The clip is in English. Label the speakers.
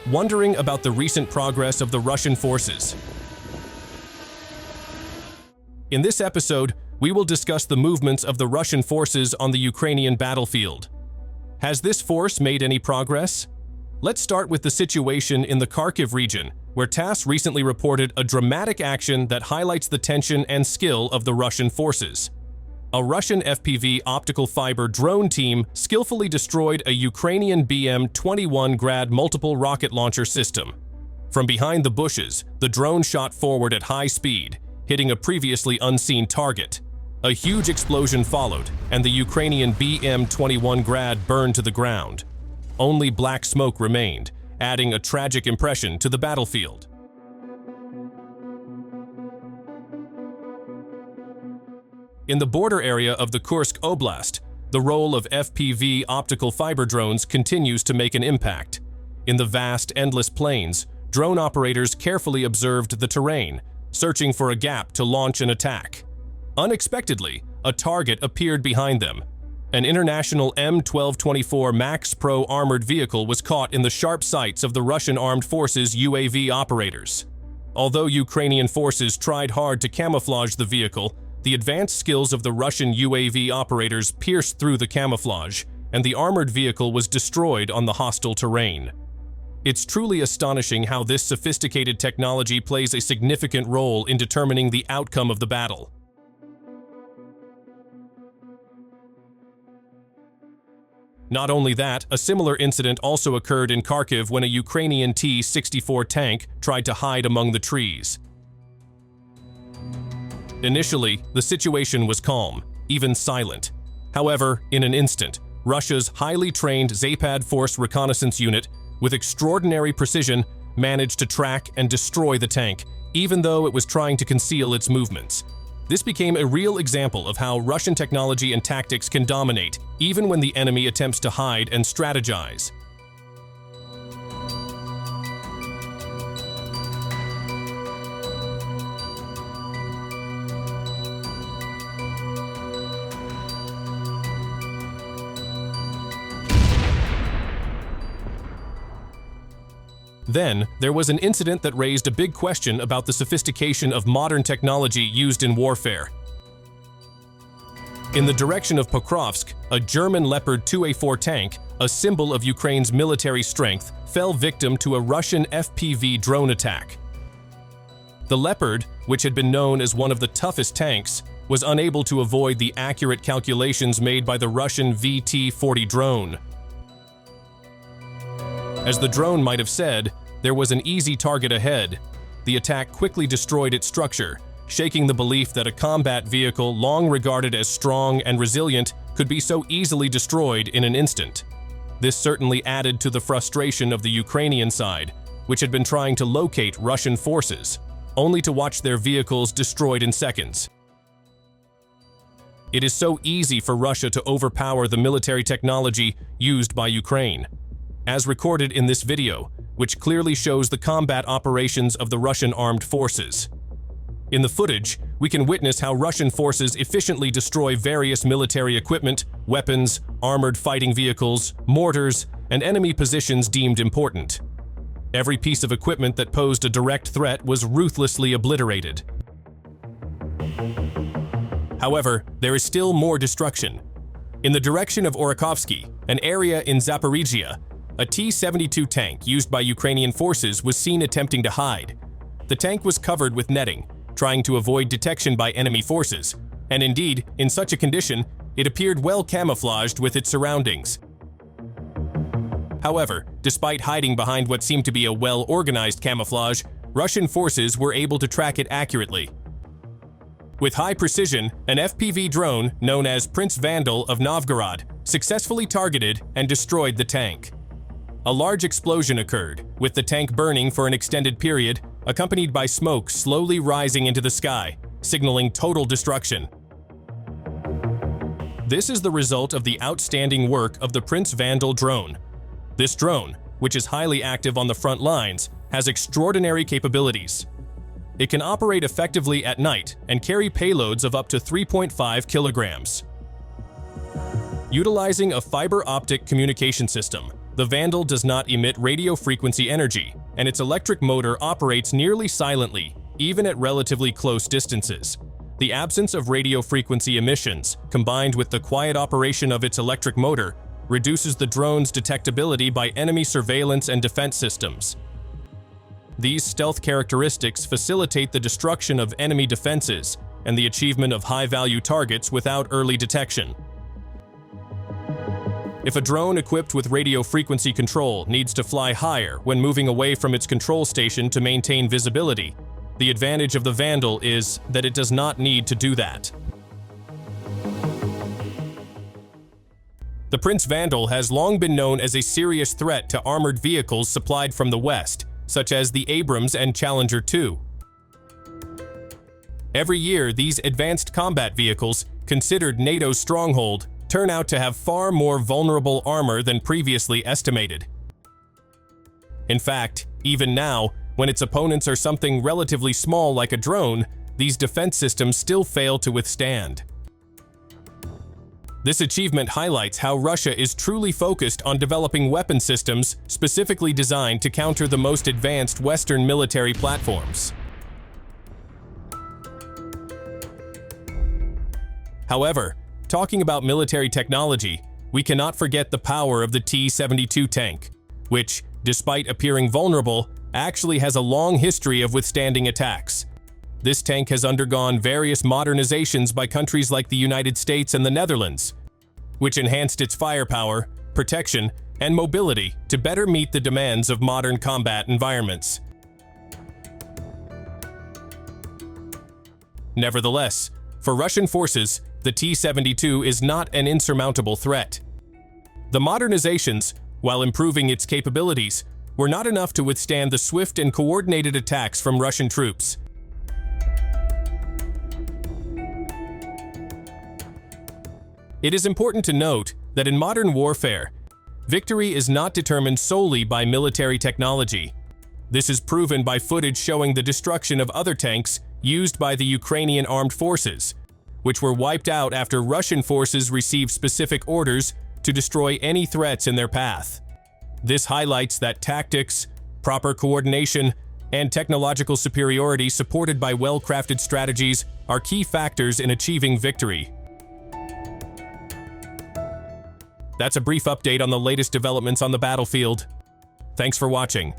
Speaker 1: Wondering about the recent progress of the Russian forces? In this episode, we will discuss the movements of the Russian forces on the Ukrainian battlefield. Has this force made any progress? Let's start with the situation in the Kharkiv region, where TASS recently reported a dramatic action that highlights the tension and skill of the Russian forces. A Russian FPV optical fiber drone team skillfully destroyed a Ukrainian BM-21 Grad multiple rocket launcher system. From behind the bushes, the drone shot forward at high speed, hitting a previously unseen target. A huge explosion followed, and the Ukrainian BM-21 Grad burned to the ground. Only black smoke remained, adding a tragic impression to the battlefield. In the border area of the Kursk Oblast, the role of FPV optical fiber drones continues to make an impact. In the vast, endless plains, drone operators carefully observed the terrain, searching for a gap to launch an attack. Unexpectedly, a target appeared behind them. An International M1224 MaxxPro armored vehicle was caught in the sharp sights of the Russian armed forces' UAV operators. Although Ukrainian forces tried hard to camouflage the vehicle, the advanced skills of the Russian UAV operators pierced through the camouflage, and the armored vehicle was destroyed on the hostile terrain. It's truly astonishing how this sophisticated technology plays a significant role in determining the outcome of the battle. Not only that, a similar incident also occurred in Kharkiv when a Ukrainian T-64 tank tried to hide among the trees. Initially, the situation was calm, even silent. However, in an instant, Russia's highly trained Zapad Force reconnaissance unit, with extraordinary precision, managed to track and destroy the tank, even though it was trying to conceal its movements. This became a real example of how Russian technology and tactics can dominate, even when the enemy attempts to hide and strategize. Then, there was an incident that raised a big question about the sophistication of modern technology used in warfare. In the direction of Pokrovsk, a German Leopard 2A4 tank, a symbol of Ukraine's military strength, fell victim to a Russian FPV drone attack. The Leopard, which had been known as one of the toughest tanks, was unable to avoid the accurate calculations made by the Russian VT-40 drone. As the drone might have said, there was an easy target ahead. The attack quickly destroyed its structure, shaking the belief that a combat vehicle long regarded as strong and resilient could be so easily destroyed in an instant. This certainly added to the frustration of the Ukrainian side, which had been trying to locate Russian forces, only to watch their vehicles destroyed in seconds. It is so easy for Russia to overpower the military technology used by Ukraine. As recorded in this video, which clearly shows the combat operations of the Russian armed forces. In the footage, we can witness how Russian forces efficiently destroy various military equipment, weapons, armored fighting vehicles, mortars, and enemy positions deemed important. Every piece of equipment that posed a direct threat was ruthlessly obliterated. However, there is still more destruction. In the direction of Orakhovsky, an area in Zaporizhia, a T-72 tank used by Ukrainian forces was seen attempting to hide. The tank was covered with netting, trying to avoid detection by enemy forces, and indeed, in such a condition, it appeared well camouflaged with its surroundings. However, despite hiding behind what seemed to be a well-organized camouflage, Russian forces were able to track it accurately. With high precision, an FPV drone known as Prince Vandal of Novgorod successfully targeted and destroyed the tank. A large explosion occurred, with the tank burning for an extended period, accompanied by smoke slowly rising into the sky, signaling total destruction. This is the result of the outstanding work of the Prince Vandal drone. This drone, which is highly active on the front lines, has extraordinary capabilities. It can operate effectively at night and carry payloads of up to 3.5 kilograms. Utilizing a fiber optic communication system, the Vandal does not emit radio frequency energy, and its electric motor operates nearly silently, even at relatively close distances. The absence of radio frequency emissions, combined with the quiet operation of its electric motor, reduces the drone's detectability by enemy surveillance and defense systems. These stealth characteristics facilitate the destruction of enemy defenses and the achievement of high-value targets without early detection. If a drone equipped with radio frequency control needs to fly higher when moving away from its control station to maintain visibility, the advantage of the Vandal is that it does not need to do that. The Prince Vandal has long been known as a serious threat to armored vehicles supplied from the West, such as the Abrams and Challenger II. Every year, these advanced combat vehicles, considered NATO's stronghold, turn out to have far more vulnerable armor than previously estimated. In fact, even now, when its opponents are something relatively small like a drone, these defense systems still fail to withstand. This achievement highlights how Russia is truly focused on developing weapon systems specifically designed to counter the most advanced Western military platforms. However, talking about military technology, we cannot forget the power of the T-72 tank, which, despite appearing vulnerable, actually has a long history of withstanding attacks. This tank has undergone various modernizations by countries like the United States and the Netherlands, which enhanced its firepower, protection, and mobility to better meet the demands of modern combat environments. Nevertheless, for Russian forces, the T-72 is not an insurmountable threat. The modernizations, while improving its capabilities, were not enough to withstand the swift and coordinated attacks from Russian troops. It is important to note that in modern warfare, victory is not determined solely by military technology. This is proven by footage showing the destruction of other tanks used by the Ukrainian armed forces, which were wiped out after Russian forces received specific orders to destroy any threats in their path. This highlights that tactics, proper coordination, and technological superiority supported by well-crafted strategies are key factors in achieving victory. That's a brief update on the latest developments on the battlefield. Thanks for watching.